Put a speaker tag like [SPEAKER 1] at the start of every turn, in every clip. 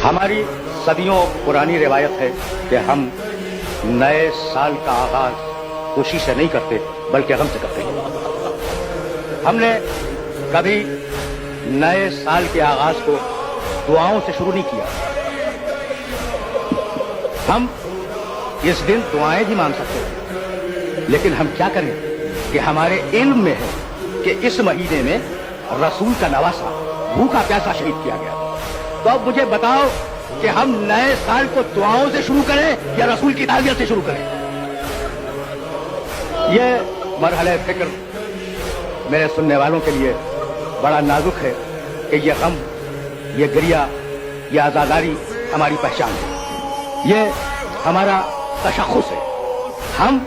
[SPEAKER 1] हमारी सदियों पुरानी रिवायत है कि हम नए साल का आगाज खुशी से नहीं करते बल्कि गम से करते हैं। हमने कभी नए साल के आगाज को दुआओं से शुरू नहीं किया। हम इस दिन दुआएं भी मांग सकते हैं, लेकिन हम क्या करें कि हमारे इल्म में है कि इस महीने में रसूल का नवासा भूखा प्यासा शहीद किया गया। तो अब मुझे बताओ कि हम नए साल को दुआओं से शुरू करें या रसूल की ताज़ियत से शुरू करें। ये मरहले फिक्र मेरे सुनने वालों के लिए बड़ा नाजुक है कि ये गम, ये गिरिया, ये आजादारी हमारी पहचान है, ये हमारा तशख़्ख़ुस है। हम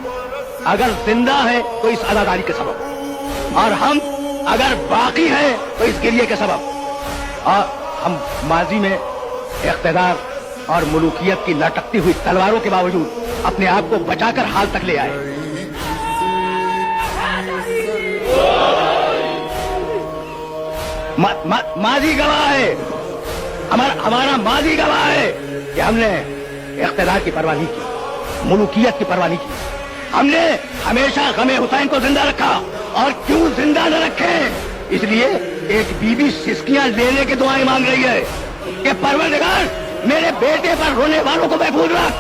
[SPEAKER 1] अगर जिंदा हैं तो इस आजादारी के सबब, और हम अगर बाकी हैं तो इस गिरिये के सबब। और हम माजी में इक़्तिदार और मुल्कियत की लटकती हुई तलवारों के बावजूद अपने आप को बचाकर हाल तक ले आए। माजी गवाह है, हमारा माजी गवाह है कि हमने इक़्तिदार की परवाह नहीं की, मुल्कियत की परवाह नहीं की। हमने हमेशा गमे हुसैन को जिंदा रखा, और क्यों जिंदा न रखें, इसलिए एक बीबी सिसकियां लेने की दुआएं मांग रही है कि परवरदिगार मेरे बेटे पर रोने वालों को महफूज रख।